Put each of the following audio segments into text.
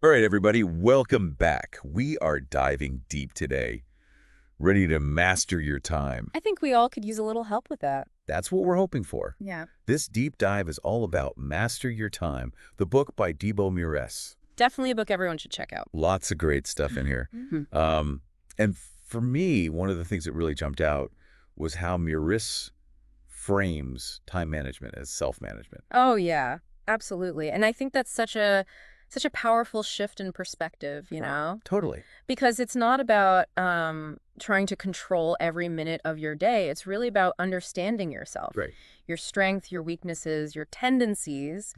All right, everybody, welcome back. We are diving deep today, ready to master your time. I think we all could use a little help with that. That's what we're hoping for. Yeah. This deep dive is all about Master Your Time, the book by Thibaut Meurisse. Definitely a book everyone should check out. Lots of great stuff in here. And for me, one of the things that really jumped out was how Meurisse frames time management as self-management. Oh, yeah, absolutely. And I think that's such a powerful shift in perspective, you know? Totally. Because it's not about trying to control every minute of your day. It's really about understanding yourself. Right. Your strengths, your weaknesses, your tendencies,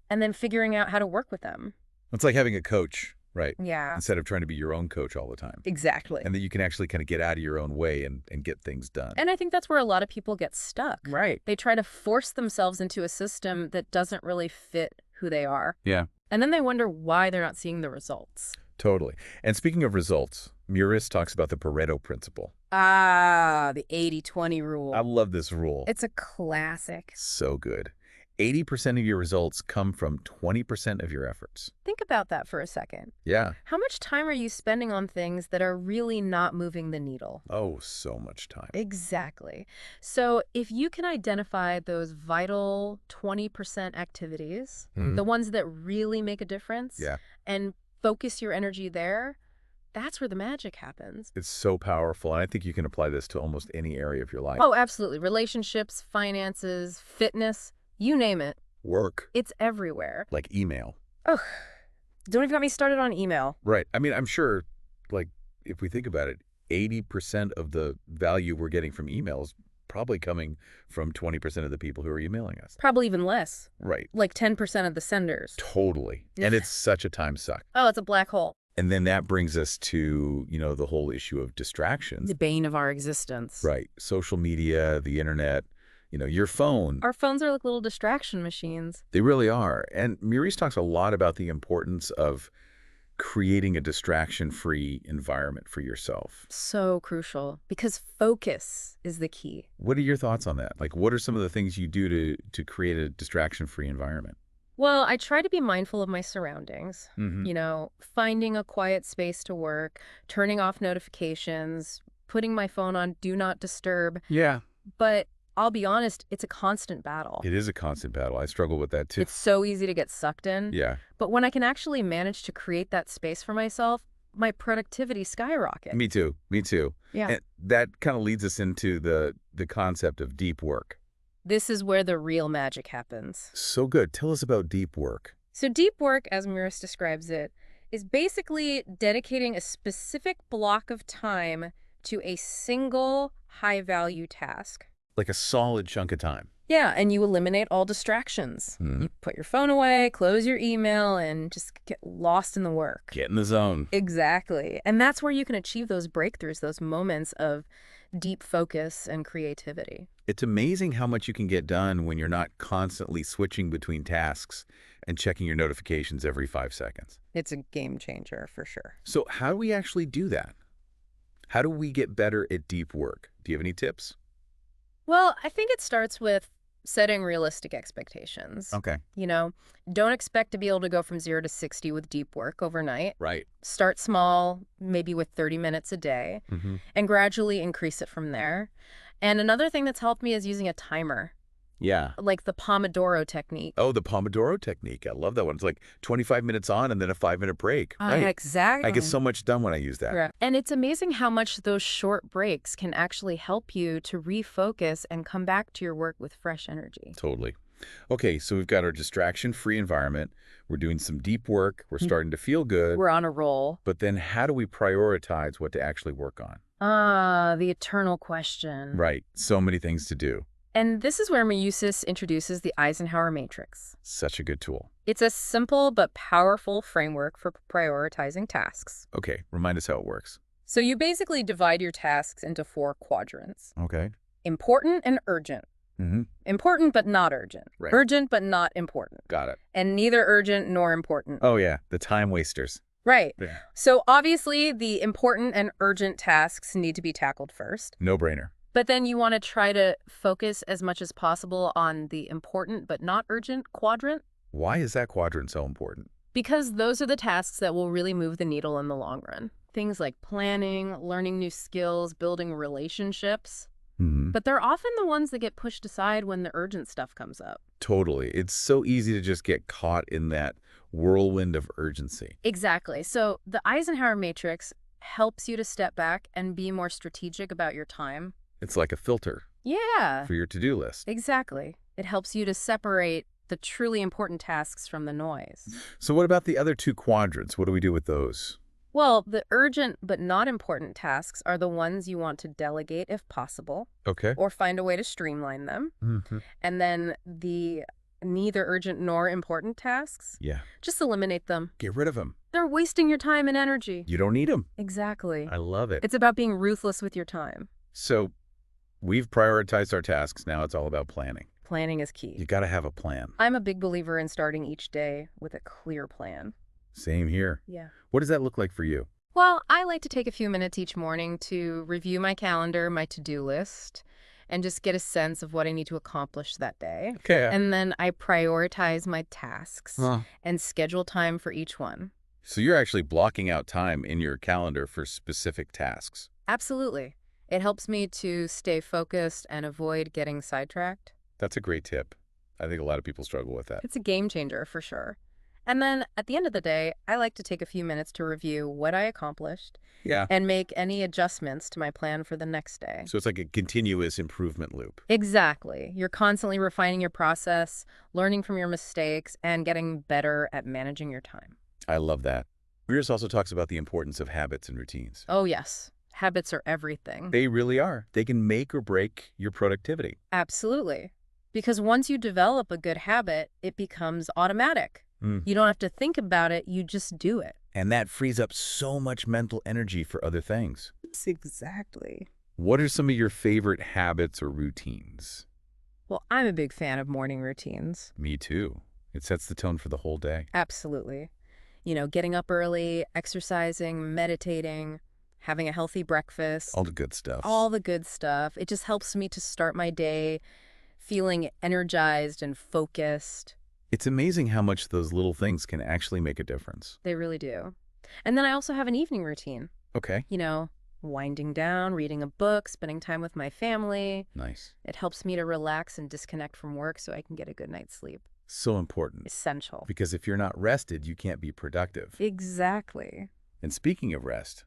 and then figuring out how to work with them. It's like having a coach, right? Yeah. Instead of trying to be your own coach all the time. Exactly. And that you can actually kind of get out of your own way and get things done. And I think that's where a lot of people get stuck. Right. They try to force themselves into a system that doesn't really fit who they are. Yeah. And then they wonder why they're not seeing the results. Totally. And speaking of results, Meurisse talks about the Pareto principle. Ah, the 80-20 rule. I love this rule. It's a classic. So good. 80% of your results come from 20% of your efforts. Think about that for a second. Yeah. How much time are you spending on things that are really not moving the needle? Oh, so much time. Exactly. So if you can identify those vital 20% activities, the ones that really make a difference, and focus your energy there, that's where the magic happens. It's so powerful, and I think you can apply this to almost any area of your life. Oh, absolutely. Relationships, finances, fitness, you name it. Work. It's everywhere. Like email. Ugh. Don't even get me started on email. Right. I mean, I'm sure, like, if we think about it, 80% of the value we're getting from emails probably coming from 20% of the people who are emailing us. Probably even less. Right. Like 10% of the senders. Totally. And it's such a time suck. Oh, it's a black hole. And then that brings us to, the whole issue of distractions. The bane of our existence. Right. Social media, the internet, your phone. Our phones are like little distraction machines. They really are. And Meurisse talks a lot about the importance of creating a distraction-free environment for yourself. So crucial, because focus is the key. What are your thoughts on that? Like, what are some of the things you do to create a distraction-free environment? Well, I try to be mindful of my surroundings, finding a quiet space to work, turning off notifications, putting my phone on Do Not Disturb. Yeah. But I'll be honest, it's a constant battle. It is a constant battle. I struggle with that too. It's so easy to get sucked in. Yeah. But when I can actually manage to create that space for myself, my productivity skyrockets. Me too. Me too. Yeah. And that kind of leads us into the concept of deep work. This is where the real magic happens. So good. Tell us about deep work. So deep work, as Meurisse describes it, is basically dedicating a specific block of time to a single high-value task. Like a solid chunk of time. Yeah, and you eliminate all distractions. You put your phone away, close your email, and just get lost in the work. Get in the zone. Exactly. And that's where you can achieve those breakthroughs, those moments of deep focus and creativity. It's amazing how much you can get done when you're not constantly switching between tasks and checking your notifications every 5 seconds. It's a game changer for sure. So how do we actually do that? How do we get better at deep work? Do you have any tips? Well, I think it starts with setting realistic expectations. Okay. Don't expect to be able to go from 0 to 60 with deep work overnight. Right. Start small, maybe with 30 minutes a day, and gradually increase it from there. And another thing that's helped me is using a timer. Yeah. Like the Pomodoro technique. Oh, the Pomodoro technique. I love that one. It's like 25 minutes on and then a 5-minute break. Right. Exactly. I get so much done when I use that. Yeah. And it's amazing how much those short breaks can actually help you to refocus and come back to your work with fresh energy. Totally. Okay, so we've got our distraction-free environment. We're doing some deep work. We're starting to feel good. We're on a roll. But then how do we prioritize what to actually work on? The eternal question. Right. So many things to do. And this is where Meurisse introduces the Eisenhower matrix. Such a good tool. It's a simple but powerful framework for prioritizing tasks. Okay, remind us how it works. So you basically divide your tasks into 4 quadrants. Okay. Important and urgent. Important but not urgent. Right. Urgent but not important. Got it. And neither urgent nor important. Oh, yeah, the time wasters. Right. Yeah. So obviously the important and urgent tasks need to be tackled first. No brainer. But then you want to try to focus as much as possible on the important but not urgent quadrant. Why is that quadrant so important? Because those are the tasks that will really move the needle in the long run. Things like planning, learning new skills, building relationships. Hmm. But they're often the ones that get pushed aside when the urgent stuff comes up. Totally. It's so easy to just get caught in that whirlwind of urgency. Exactly. So the Eisenhower matrix helps you to step back and be more strategic about your time. It's like a filter Yeah, for your to-do list. exactly. It helps you to separate the truly important tasks from the noise. So what about the other two quadrants? What do we do with those? Well, the urgent but not important tasks are the ones you want to delegate if possible, Okay. or find a way to streamline them. Mm-hmm. And then the neither urgent nor important tasks, Yeah. just eliminate them. Get rid of them. They're wasting your time and energy. You don't need them. Exactly. I love it. It's about being ruthless with your time. So we've prioritized our tasks. Now it's all about planning. Planning is You key. got to have a plan. I'm a big believer in starting each day with a clear plan. Same here. Yeah. What does that look like for you? Well, I like to take a few minutes each morning to review my calendar, my to-do list, and just get a sense of what I need to accomplish that day. Okay. And then I prioritize my tasks and schedule time for each one. So you're actually blocking out time in your calendar for specific tasks. Absolutely. It helps me to stay focused and avoid getting sidetracked. That's a great tip. I think a lot of people struggle with that. It's a game changer for sure. And then at the end of the day, I like to take a few minutes to review what I accomplished Yeah. and make any adjustments to my plan for the next day. So it's like a continuous improvement loop. Exactly. You're constantly refining your process, learning from your mistakes, and getting better at managing your time. I love that. Meurisse also talks about the importance of habits and routines. Oh, yes. Habits are everything. They really are. They can make or break your productivity. Absolutely. Because once you develop a good habit, it becomes automatic. You don't have to think about it, you just do it. And that frees up so much mental energy for other things. Exactly. What are some of your favorite habits or routines? Well, I'm a big fan of morning routines. Me too. It sets the tone for the whole day. Absolutely. You know, getting up early, exercising, meditating, having a healthy breakfast. All the good stuff. All the good stuff. It just helps me to start my day feeling energized and focused. It's amazing how much those little things can actually make a difference. They really do. And then I also have an evening routine. Okay. You know, winding down, reading a book, spending time with my family. Nice. It helps me to relax and disconnect from work so I can get a good night's sleep. So important. Essential. Because if you're not rested, you can't be productive. Exactly. And speaking of rest,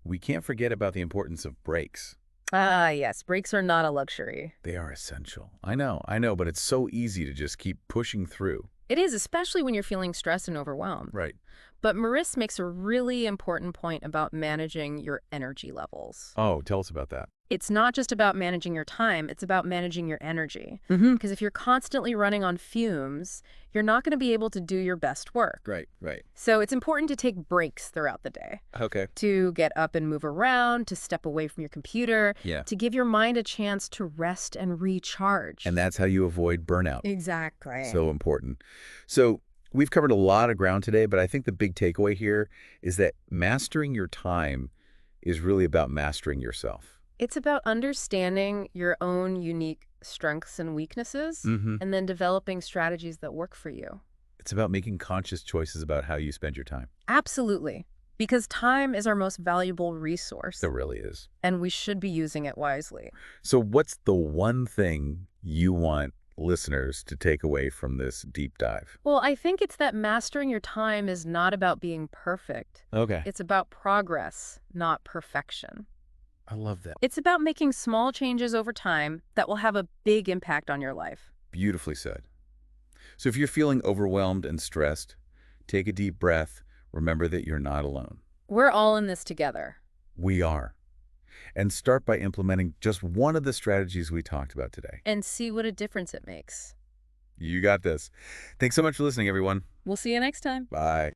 we can't forget about the importance of breaks. Ah, yes. Breaks are not a luxury. They are essential. I know, but it's so easy to just keep pushing through. It is, especially when you're feeling stressed and overwhelmed. Right. But Meurisse makes a really important point about managing your energy levels. Oh, tell us about that. It's not just about managing your time, it's about managing your energy. Mm-hmm. Because if you're constantly running on fumes, you're not going to be able to do your best work. Right. So it's important to take breaks throughout the day. Okay. To get up and move around, to step away from your computer, Yeah. to give your mind a chance to rest and recharge. And that's how you avoid burnout. Exactly. So important. So we've covered a lot of ground today, but I think the big takeaway here is that mastering your time is really about mastering yourself. It's about understanding your own unique strengths and weaknesses, Mm-hmm. and then developing strategies that work for you. It's about making conscious choices about how you spend your time. Absolutely. Because time is our most valuable resource, There really is. and we should be using it wisely. So what's the one thing you want listeners to take away from this deep dive? Well, I think it's that mastering your time is not about being perfect. Okay. It's about progress, not perfection. I love that. It's about making small changes over time that will have a big impact on your life. Beautifully said. So if you're feeling overwhelmed and stressed, take a deep breath. Remember that you're not alone. We're all in this together. We are. And start by implementing just one of the strategies we talked about today. And see what a difference it makes. You got this. Thanks so much for listening, everyone. We'll see you next time. Bye.